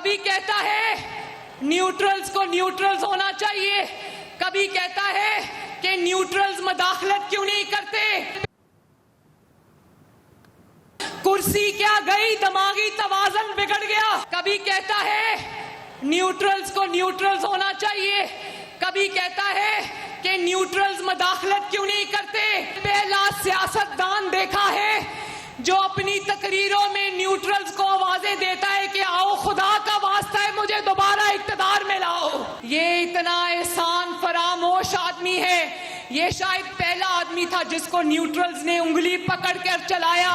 कभी कहता है न्यूट्रल्स को न्यूट्रल्स होना चाहिए, कभी कहता है कि न्यूट्रल्स मदाखलत क्यों नहीं करते। कुर्सी क्या गई, दिमागी तवाज़ुन बिगड़ गया। कभी कहता है न्यूट्रल्स को न्यूट्रल्स होना चाहिए, कभी कहता है कि न्यूट्रल्स मदाखलत क्यों नहीं करते। पहला सियासतदान देखा है जो अपनी तकरीरों में न्यूट्रल्स को आवाजें देता है कि आओ खुदा का वास्ता है मुझे दोबारा इक्तदार में लाओ। ये इतना एहसान फरामोश आदमी है, ये शायद पहला आदमी था जिसको न्यूट्रल्स ने उंगली पकड़ कर चलाया।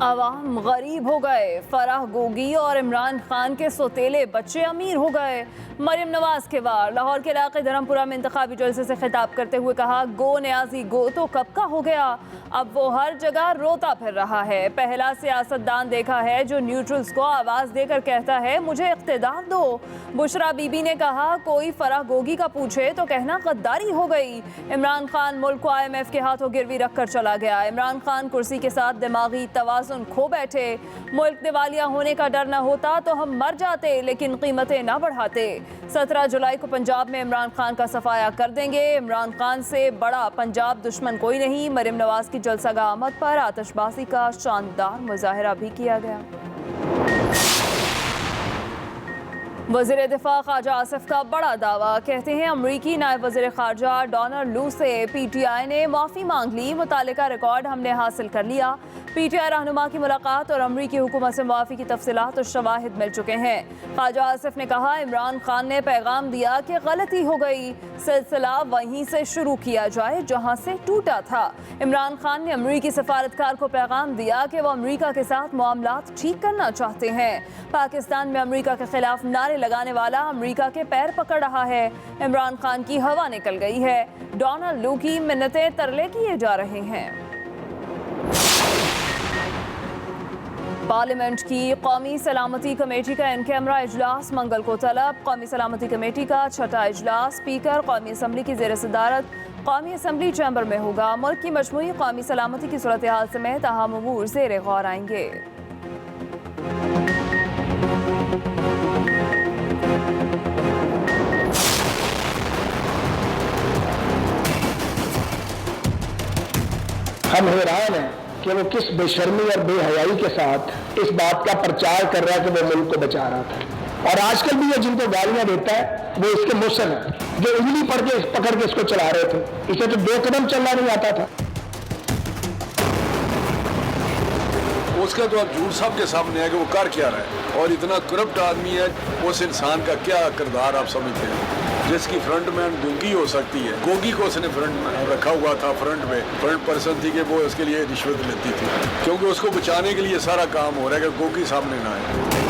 अवाम गरीब हो गए, फराह गोगी और इमरान खान के सौतेले बच्चे अमीर हो गए। मरियम नवाज के वार लाहौर के इलाके धर्मपुरा में इंतखाबी जलसे से खिताब करते हुए कहा, गो न्याजी गो तो कब का हो गया, अब वो हर जगह रोता फिर रहा है। पहला सियासतदान देखा है जो न्यूट्रल्स को आवाज़ देकर कहता है मुझे इख्तिदार दो। बुशरा बीबी ने कहा, कोई फराह गोगी का पूछे तो कहना गद्दारी हो गई। इमरान खान मुल्क को IMF के हाथों गिरवी रखकर चला गया। इमरान खान कुर्सी के साथ दिमागी तवाज़ुन खो बैठे। मुल्क दिवालिया होने का डर न होता तो हम मर जाते, लेकिन कीमतें न बढ़ाते। 17 जुलाई को पंजाब में इमरान खान का सफाया कर देंगे। इमरान खान से बड़ा पंजाब दुश्मन कोई नहीं। मरियम नवाज की जलसागाह आमद पर आतिशबाजी का शानदार मुजाहरा भी किया गया। वज़ीर दिफा ख्वाजा आसिफ का बड़ा दावा, कहते हैं अमरीकी नायब वज़ीर ख़ारजा डोनाल्ड लू से PTI ने माफ़ी मांग ली, मुतालिका रिकॉर्ड हमने हासिल कर लिया। PTI रहनुमा की मुलाकात और अमरीकी हुकूमत से माफ़ी की तफसीलात और शवाहिद मिल चुके हैं। ख्वाजा आसिफ ने कहा, इमरान खान ने पैगाम दिया कि गलती हो गई, सिलसिला वहीं से शुरू किया जाए जहाँ से टूटा था। इमरान खान ने अमरीकी सफारतकार को पैगाम दिया कि वो अमरीका के साथ मामलात ठीक करना चाहते हैं। पाकिस्तान में अमरीका के खिलाफ नारे लगाने वाला अमरीका के पैर पकड़ रहा है। इमरान खान की हवा निकल गई है। डोनाल्ड लू की मिन्नतें तरले किए जा रहे हैं। पार्लियामेंट की कौमी सलामती कमेटी का इन कैमरा इजलास मंगल को तलब। कौमी सलामती कमेटी का 6ठा इजलास स्पीकर कौमी असम्बली की ज़ेर सदारत कौमी असम्बली चैम्बर में होगा। मुल्क की मजमूई कौमी सलामती की सूरत हाल समेत अहम अमूर ज़ेर गौर आएंगे। हम हैरान हैं कि वो किस बेशर्मी और बेहयाई के साथ इस बात का प्रचार कर रहा है कि वो मुल्क को बचा रहा था। और आजकल भी ये जिनको गालियां देता है वो इसके मुर्शद है, जो उंगली पकड़ के इसको चला रहे थे। इसे तो 2 कदम चलना नहीं आता था। उसका तो अब झूठ सबके सामने है कि वो कर क्या रहा है, और इतना करप्ट आदमी है। उस इंसान का क्या किरदार आप समझते हैं, जिसकी फ्रंट मैन गूंगी हो सकती है। गोगी को उसने फ्रंट में रखा हुआ था, फ्रंट पर्सन थी कि वो उसके लिए रिश्वत लेती थी, क्योंकि उसको बचाने के लिए सारा काम हो रहा है कि गोगी सामने ना आए।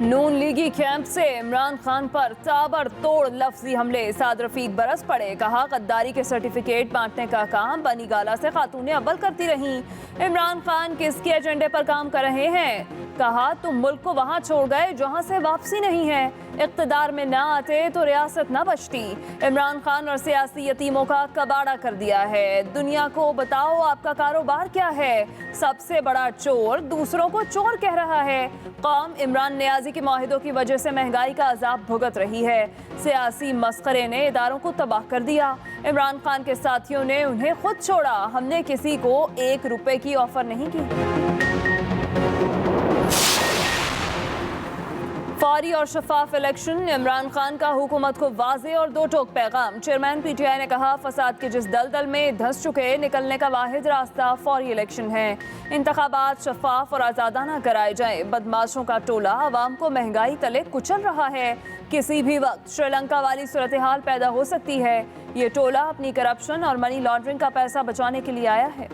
नून लीगी कैंप से इमरान खान पर ताबड़तोड़ लफ्जी हमले। साद रफीक बरस पड़े, कहा गद्दारी के सर्टिफिकेट बांटने का काम बनी गाला से खातूने अव्वल करती रहीं। इमरान खान किसके एजेंडे पर काम कर रहे हैं, कहा तुम मुल्क को वहां छोड़ गए जहां से वापसी नहीं है। इक़्तिदार में ना आते तो रियासत ना बचती। इमरान खान और सियासी यतीमों का कबाड़ा कर दिया है। दुनिया को बताओ आपका कारोबार क्या है। सबसे बड़ा चोर दूसरों को चोर कह रहा है। कौम इमरान नियाजी के माहिदों की वजह से महंगाई का अजाब भुगत रही है। सियासी मस्खरे ने इदारों को तबाह कर दिया। इमरान खान के साथियों ने उन्हें खुद छोड़ा। हमने किसी को 1 रुपए की ऑफर नहीं की। फौरी और शफाफ इलेक्शन। इमरान खान का हुकूमत को वाज़े और 2 टोक पैगाम। चेयरमैन PTI ने कहा, फसाद के जिस दलदल में धंस चुके, निकलने का वाहिद रास्ता फौरी इलेक्शन है। इंतखाबात शफाफ और आज़ादाना कराए जाए। बदमाशों का टोला आवाम को महंगाई तले कुचल रहा है। किसी भी वक्त श्रीलंका वाली सूरत हाल पैदा हो सकती है। ये टोला अपनी करप्शन और मनी लॉन्ड्रिंग का पैसा बचाने के लिए आया है।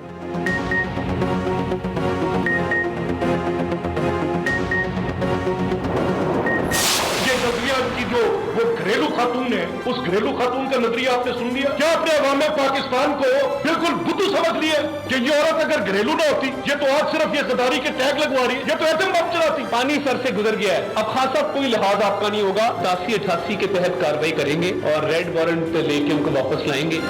की जो वो घरेलू खातून है, उस घरेलू खातून का नजरिया आपने सुन लिया क्या? अपने अवाम पाकिस्तान को बिल्कुल बुद्धू समझ लिया कि ये औरत अगर घरेलू ना होती, ये तो आज सिर्फ ये गद्दारी के टैग लगवा रही है, ये तो एटम बम चलाती। पानी सर से गुजर गया है। अब खासा कोई लिहाज आपका नहीं होगा। 87-88 के तहत कार्रवाई करेंगे और रेड वारंट लेके उनको वापस लाएंगे।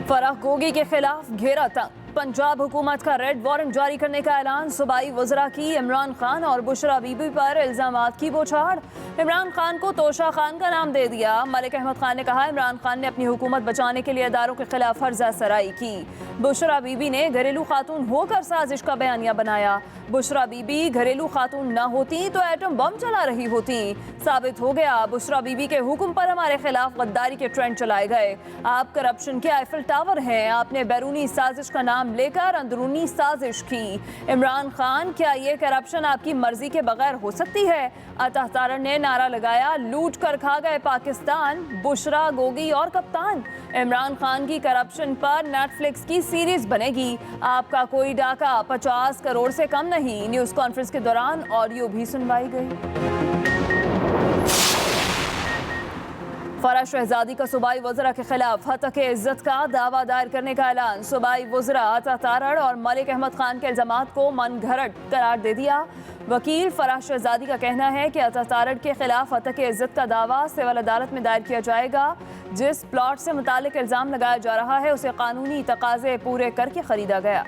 फराह गोगी के खिलाफ घेरा तंग, पंजाब हुकूमत का रेड वारंट जारी करने का ऐलान। सूबाई वज़रा की इमरान खान और बुशरा बीबी पर इल्ज़ामात की बौछार। इमरान खान को तोशा खान का नाम दे दिया। मलिक अहमद खान ने कहा इमरान खान ने अपनी हुकूमत बचाने के लिए इदारों के खिलाफ हर्जा सराई की। बुशरा बीबी ने घरेलू खातून होकर साजिश का बयानिया बनाया। बुशरा बीबी घरेलू खातून न होती तो एटम बम चला रही होती। साबित हो गया बुशरा बीबी के हुक्म पर हमारे खिलाफ गद्दारी के ट्रेंड चलाए गए। आप करप्शन के आईफिल टावर हैं। आपने बैरूनी साजिश का नाम लेकर अंदरूनी साजिश की। इमरान खान, क्या ये करप्शन आपकी मर्जी के बगैर हो सकती है? अतः तारण ने नारा लगाया, लूट कर खा गए पाकिस्तान, बुशरा, गोगी और कप्तान। इमरान खान की करप्शन पर नेटफ्लिक्स की सीरीज बनेगी। आपका कोई डाका 50 करोड़ से कम नहीं। न्यूज़ कॉन्फ्रेंस के दौरान ऑडियो भी सुनवाई गई। फराह शहजादी का सूबाई वज़रा के खिलाफ हतक इज्जत का दावा दायर करने का ऐलान। सूबाई वज़रा अता तारड़ और मलिक अहमद खान के इल्ज़ामात को मनगढ़ंत करार दे दिया। वकील फराह शहजादी का कहना है कि अता तारड़ के खिलाफ हतक इज्जत का दावा सिविल अदालत में दायर किया जाएगा। जिस प्लॉट से मुतालिक इल्ज़ाम लगाया जा रहा है उसे कानूनी तकाजे पूरे करके खरीदा गया।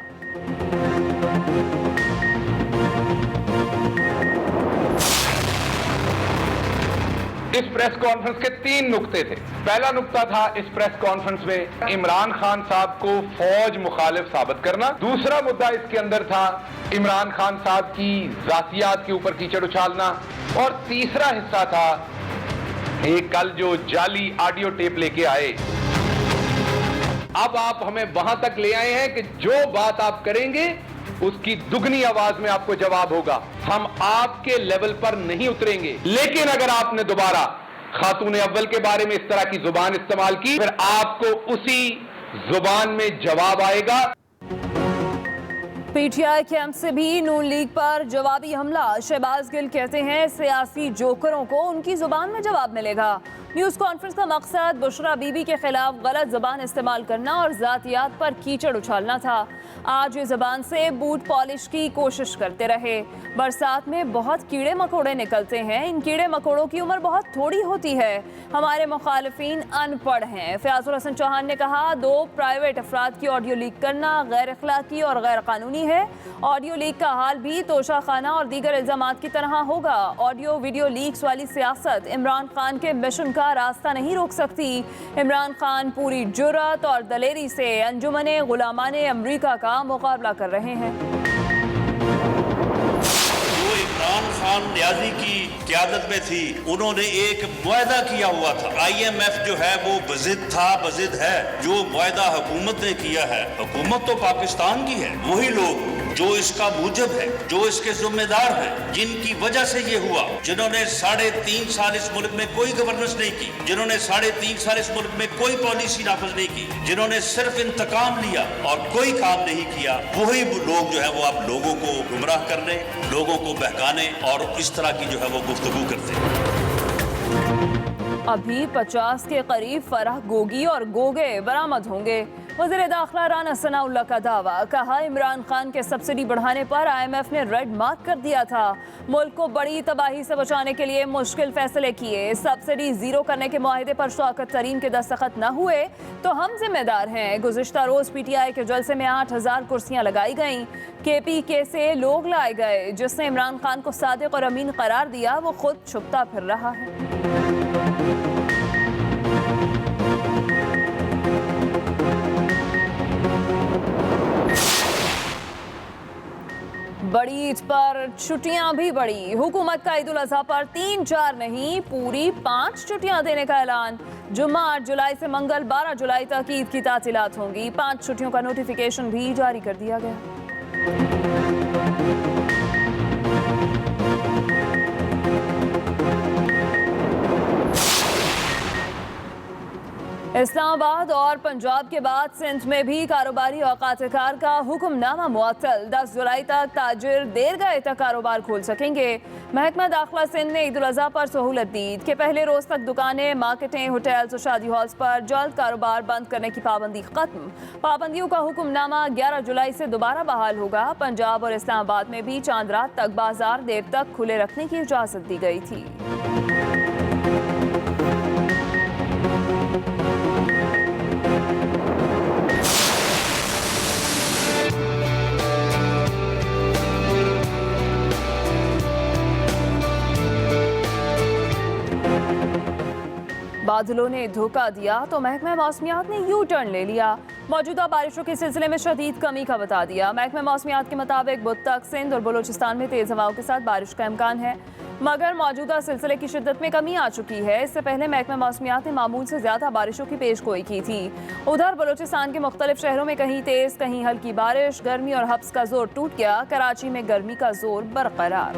इस प्रेस कॉन्फ्रेंस के 3 नुक्ते थे। पहला नुक्ता था इस प्रेस कॉन्फ्रेंस में इमरान खान साहब को फौज मुखालिफ साबित करना। दूसरा मुद्दा इसके अंदर था इमरान खान साहब की जातियात के ऊपर कीचड़ उछालना। और तीसरा हिस्सा था एक कल जो जाली ऑडियो टेप लेके आए, अब आप हमें वहां तक ले आए हैं कि जो बात आप करेंगे उसकी दुगनी आवाज में आपको जवाब होगा। हम आपके लेवल पर नहीं उतरेंगे, लेकिन अगर आपने दोबारा खातून अव्वल के बारे में इस तरह की जुबान इस्तेमाल की फिर आपको उसी जुबान में जवाब आएगा। पीटीआई कैंप से भी नून लीग पर जवाबी हमला। शहबाज गिल कहते हैं सियासी जोकरों को उनकी जुबान में जवाब मिलेगा। न्यूज़ कॉन्फ्रेंस का मकसद बुशरा बीबी के खिलाफ गलत जबान इस्तेमाल करना और जातियात पर कीचड़ उछालना था। आज ये जबान से बूट पॉलिश की कोशिश करते रहे। बरसात में बहुत कीड़े मकोड़े निकलते हैं। इन कीड़े मकोड़ों की उम्र बहुत थोड़ी होती है। हमारे मुखालिफिन अनपढ़ हैं। फयाजुल हसन चौहान ने कहा 2 प्राइवेट अफराद की ऑडियो लीक करना गैर अखलाकी और गैर कानूनी है। ऑडियो लीक का हाल भी तोशाखाना और दीगर इल्जामात की तरह होगा। ऑडियो वीडियो लीक्स वाली सियासत इमरान खान के मिशन का रास्ता नहीं रोक सकती। इमरान खान पूरी जुर्रत और दलेरी से अंजुमने गुलामाने अमरीका का मुकाबला कर रहे हैं। जो इमरान खान न्याजी की क़यादत में थी, उन्होंने एक मुआहदा किया हुआ था। IMF जो है वो बज़िद था, बज़िद है। जो मुआहदा हुकूमत ने किया है, हुकूमत तो पाकिस्तान की है। वही लोग जो इसका मूजब है, जो इसके जिम्मेदार हैं, जिनकी वजह से ये हुआ, जिन्होंने 3.5 साल इस मुल्क में कोई गवर्नेंस नहीं की, जिन्होंने 3.5 साल इस मुल्क में कोई पॉलिसी नाफिज नहीं की, जिन्होंने सिर्फ इंतकाम लिया और कोई काम नहीं किया, वही लोग जो है वो अब लोगों को गुमराह करने, लोगों को बहकाने और इस तरह की जो है वो गुफ्तगू करते हैं। अभी 50 के करीब फराह गोगी और गोगे बरामद होंगे। वज़ीर दाखिला राना सनाउल्लाह का दावा। कहा इमरान खान के सब्सिडी बढ़ाने पर IMF ने रेड मार्क कर दिया था। मुल्क को बड़ी तबाही से बचाने के लिए मुश्किल फैसले किए। सब्सिडी जीरो करने के मुआहदे पर शौकत तरीन के दस्तखत न हुए तो हम जिम्मेदार हैं। गुज़िश्ता रोज़ PTI के जलसे में 8000 कुर्सियाँ लगाई गईं। KPK से लोग लाए गए। जिसने इमरान खान को सादिक और अमीन करार दिया वो खुद छुपता फिर रहा है। बड़ी ईद पर छुट्टियां भी बढ़ी। हुकूमत का ईद उल अजहा पर 3-4 नहीं पूरी 5 छुट्टियां देने का ऐलान। जुम्मा 8 जुलाई से मंगल 12 जुलाई तक ईद की तातीलात होंगी। 5 छुट्टियों का नोटिफिकेशन भी जारी कर दिया गया। इस्लामाबाद और पंजाब के बाद सिंध में भी कारोबारी औकात-ए-कार का हुक्मनामा मुअत्तल। 10 जुलाई तक ताजिर देर गए तक कारोबार खोल सकेंगे। महकमा दाखिला सिंध ने ईद उल अजहा पर सहूलत दी। ईद के पहले रोज तक दुकानें, मार्केटें, होटल्स और शादी हॉल्स पर जल्द कारोबार बंद करने की पाबंदी खत्म। पाबंदियों का हुक्मनामा 11 जुलाई से दोबारा बहाल होगा। पंजाब और इस्लामाबाद में भी चांद रात तक बाजार देर तक खुले रखने की इजाजत दी गई थी। बादलों ने धोखा दिया तो महकमा मौसमियात ने यू टर्न ले लिया। मौजूदा बारिशों के सिलसिले में शदीद कमी का बता दिया। महकमा मौसमियात के मुताबिक बुध तक सिंध और बलोचिस्तान में तेज हवाओं के साथ बारिश का इम्कान है, मगर मौजूदा सिलसिले की शिद्दत में कमी आ चुकी है। इससे पहले महकमा मौसमियात ने मामूल से ज्यादा बारिशों की पेशगोई की थी। उधर बलोचिस्तान के मुख्तलिफ शहरों में कहीं तेज कहीं हल्की बारिश, गर्मी और हब्स का जोर टूट गया। कराची में गर्मी का जोर बरकरार।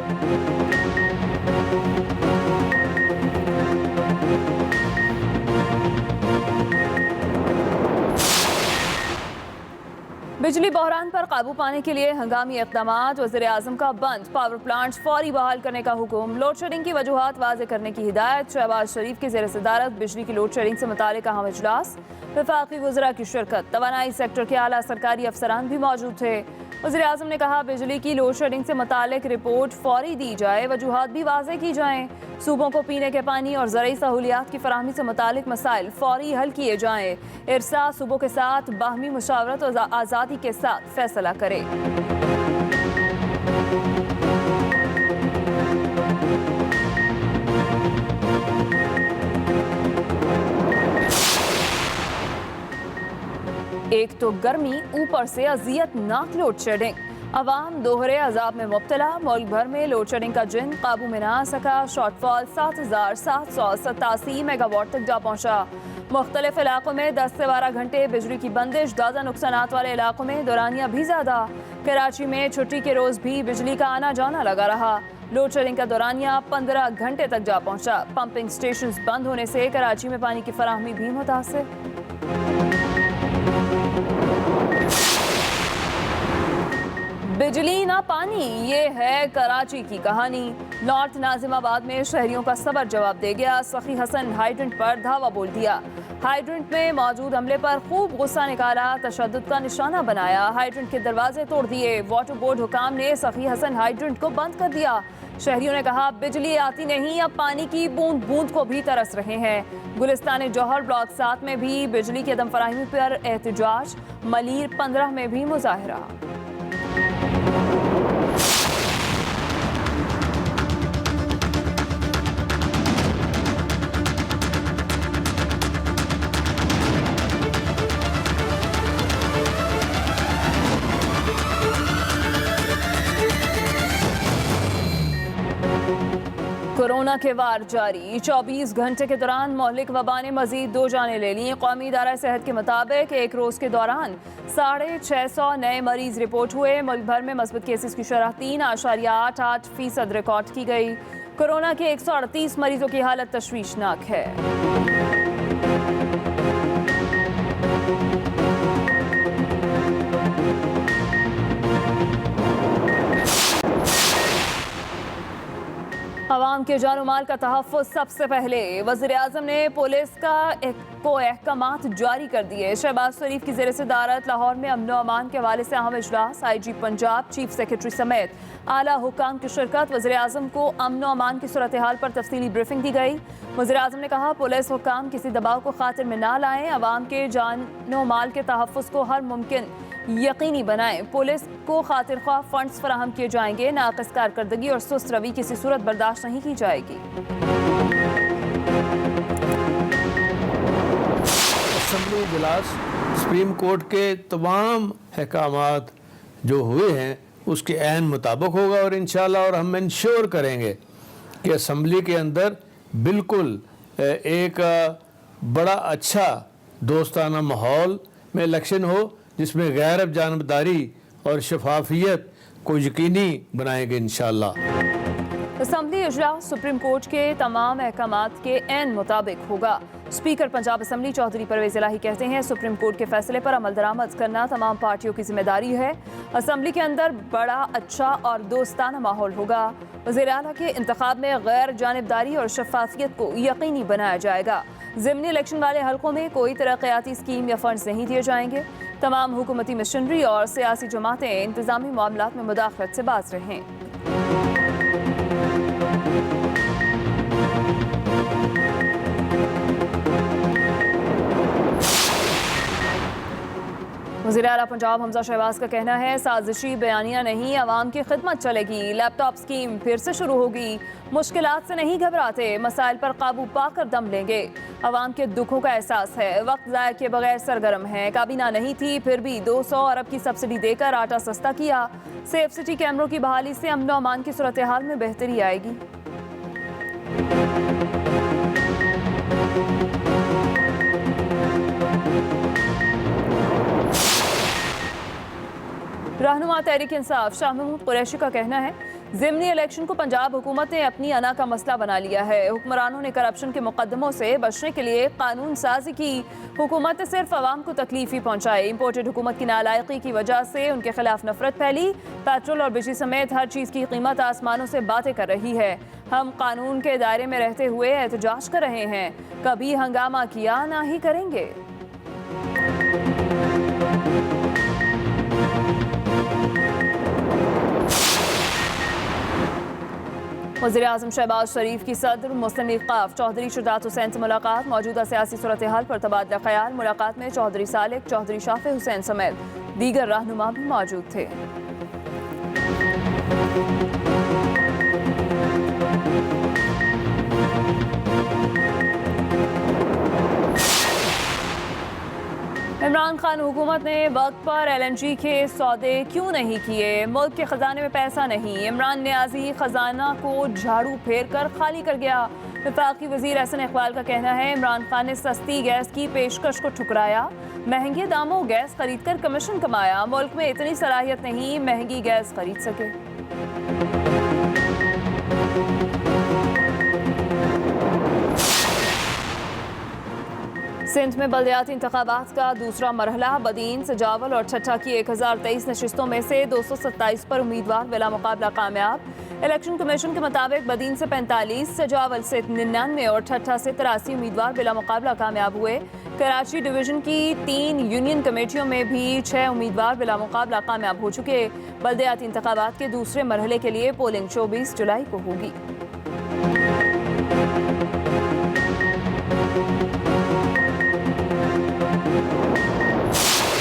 बिजली बहरान पर काबू पाने के लिए हंगामी इक़दामात। वज़ीर-ए-आज़म का बंद पावर प्लांट्स फौरी बहाल करने का हुक्म। लोड शेडिंग की वजूहात वाज़े करने की हिदायत। शहबाज शरीफ की ज़ेर सदारत बिजली की लोड शेडिंग से मुताल्लिक़ अहम इजलास। वफाकी वज़रा की शिरकत। तवानाई सेक्टर के आला सरकारी अफसरान भी मौजूद थे। वज़ीर-ए-आज़म ने कहा बिजली की लोड शेडिंग से मुताल्लिक़ रिपोर्ट फौरी दी जाए, वजूहात भी वाज़े की जाएँ। सूबों को पीने के पानी और ज़रूरी सहूलियात की फराहमी से मुताल्लिक़ मसाइल फौरी हल किए जाएँ। इरसा सूबों के साथ बाहमी मुशावरत और आज़ादी के साथ फैसला करे। एक तो गर्मी, ऊपर से अजियतनाक लोड शेडिंग। अवाम दोहरे अजाब में मुब्तला। मुल्क भर में लोड शेडिंग का जिन काबू में ना आ सका। शॉर्टफॉल 7,787 मेगावाट तक जा पहुंचा। मुख्तलिफ इलाकों में 10 से 12 घंटे बिजली की बंदिश। ज़्यादा नुकसानात वाले इलाकों में दौरानियाँ भी ज़्यादा। कराची में छुट्टी के रोज़ भी बिजली का आना जाना लगा रहा। लोड शेडिंग का दौरानिया 15 घंटे तक जा पहुंचा। पंपिंग स्टेशन बंद होने से कराची में पानी की फराहमी भी मुतासिर। बिजली ना पानी, ये है कराची की कहानी। नॉर्थ नाजिमाबाद में शहरियों का सबर जवाब दे गया। सखी हसन हाइड्रेंट पर धावा बोल दिया। हाइड्रेंट में मौजूद अमले पर खूब गुस्सा निकाला, तशद्दुद का निशाना बनाया, हाइड्रेंट के दरवाजे तोड़ दिए। वाटर बोर्ड हुकाम ने सखी हसन हाइड्रेंट को बंद कर दिया। शहरियों ने कहा बिजली आती नहीं, अब पानी की बूंद बूंद को भी तरस रहे हैं। गुलिस्तान जौहर ब्लॉक 7 में भी बिजली की अदम फराहमी पर एहतजाज। मलीर 15 में भी मुजाहरा। कोरोना के वार जारी। 24 घंटे के दौरान मौलिक वबा ने मजीद 2 जानें ले ली। कौमी इदारा सेहत के मुताबिक एक रोज़ के दौरान 650 नए मरीज रिपोर्ट हुए। मुल्क भर में मस्बत केसेस की शरह 3.88% रिकॉर्ड की गई। कोरोना के 138 मरीजों की हालत तशवीशनाक है। अवाम के जान माल का तहफ़्फ़ुज़ सबसे पहले। वज़ीर-ए-आज़म ने पुलिस को अहकामात जारी कर दिए। शहबाज शरीफ की ज़ेर सदारत लाहौर में अमन व अमान के हवाले से अहम इजलास। IG पंजाब, चीफ सेक्रेटरी समेत आला हुकाम की शिरकत। वज़ीर-ए-आज़म को अमन व अमान की सूरत हाल पर तफसीली ब्रीफिंग दी गई। वज़ीर-ए-आज़म ने कहा पुलिस हुकाम किसी दबाव को खातिर में ना लाएं, अवाम के जान व माल के तहफ़्फ़ुज़ को हर मुमकिन यकीनी बनाएं। पुलिस को खातिर ख्वाह फंड्स फराहम किए जाएंगे। नाक़िस कारकर्दगी और सुस्त रवि किसी सूरत बर्दाश्त नहीं की जाएगी। असेंबली इजलास सुप्रीम कोर्ट के तमाम अहकामात जो हुए हैं उसके ऐन मुताबिक होगा और इंशाल्लाह और हम इंश्योर करेंगे कि असेंबली के अंदर बिल्कुल एक बड़ा अच्छा दोस्ताना माहौल में इलेक्शन हो, जिसमें गैर जानबदारी और शफाफियत को यकीनी बनाएंगे इंशाल्लाह। असेंबली इजलास सुप्रीम कोर्ट के तमाम अहकामात के ऐन मुताबिक होगा। स्पीकर पंजाब असेंबली चौधरी परवेज इलाही कहते हैं गैर कोर्ट के फैसले पर अमल दरामद करना तमाम पार्टियों की जिम्मेदारी है। असेंबली के अंदर बड़ा अच्छा और दोस्ताना माहौल होगा। वज़ीर आला के इंतखाब में गैर जानिबदारी और शफाफियत को यकीनी बनाया जाएगा। ज़िमनी इलेक्शन वाले हलकों में कोई तरक्याती स्कीम या फंड्स नहीं दिए जाएंगे। तमाम हुकूमती मशीनरी और सियासी जमातें इंतजामी मामलात में मुदाखलत से बाज रहें। वज़ीर आला पंजाब हमजा शहबाज का कहना है साजिशी बयानियां नहीं, आवाम की खिदमत चलेगी। लैपटॉप स्कीम फिर से शुरू होगी। मुश्किलात से नहीं घबराते, मसाइल पर काबू पाकर दम लेंगे। आवाम के दुखों का एहसास है, वक्त ज़ाया के बगैर सरगर्म है। काबीना नहीं थी फिर भी 200 अरब की सब्सिडी देकर आटा सस्ता किया। सेफ सिटी कैमरों की बहाली से अमन व अमान की सूरत हाल में बेहतरी आएगी। रहनुमा तहरीक इंसाफ शाह महमूद कुरैशी का कहना है ज़िमनी इलेक्शन को पंजाब हुकूमत ने अपनी अना का मसला बना लिया है। हुक्मरानों ने करप्शन के मुकदमों से बचने के लिए कानून साजी की। हुकूमत ने सिर्फ आवाम को तकलीफ ही पहुंचाई। इम्पोर्टेड हुकूमत की नालायकी की वजह से उनके खिलाफ नफरत फैली। पेट्रोल और बिजली समेत हर चीज़ की कीमत आसमानों से बातें कर रही है। हम कानून के दायरे में रहते हुए एहतजाज कर रहे हैं, कभी हंगामा किया ना ही करेंगे। वज़ीर आज़म शहबाज शरीफ की सदर मुस्लिम लीग क़ाफ चौधरी शुजात हुसैन से मुलाकात। मौजूदा सियासी सूरत हाल पर तबादला ख्याल। मुलाकात में चौधरी सालिक, चौधरी शाफे हुसैन समेत दीगर रहनुमा भी मौजूद थे। इमरान खान हुकूमत ने वक्त पर LNG के सौदे क्यों नहीं किए? मुल्क के खजाने में पैसा नहीं। इमरान न्याजी खजाना को झाड़ू फेर कर खाली कर गया। वफाकी वजीर एहसन इकबाल का कहना है इमरान खान ने सस्ती गैस की पेशकश को ठुकराया। महंगे दामों गैस खरीद कर कमीशन कमाया। मुल्क में इतनी सलाहियत नहीं महंगी गैस खरीद सके। सिंध में बल्दियाती इंतखाबात का दूसरा मरहला। बदीन, सजावल और छठा की 1023 नशिस्तों में से 227 पर उम्मीदवार बिला मुकाबला कामयाब। इलेक्शन कमीशन के मुताबिक बदीन से 45, सजावल से 99 और छठा से 83 उम्मीदवार बिला मुकाबला कामयाब हुए। कराची डिवीजन की 3 यूनियन कमेटियों में भी 6 उम्मीदवार बिला मुकाबला कामयाब हो चुके। बल्दियाती इंतखाबात के दूसरे मरहले के लिए पोलिंग 24 जुलाई को होगी।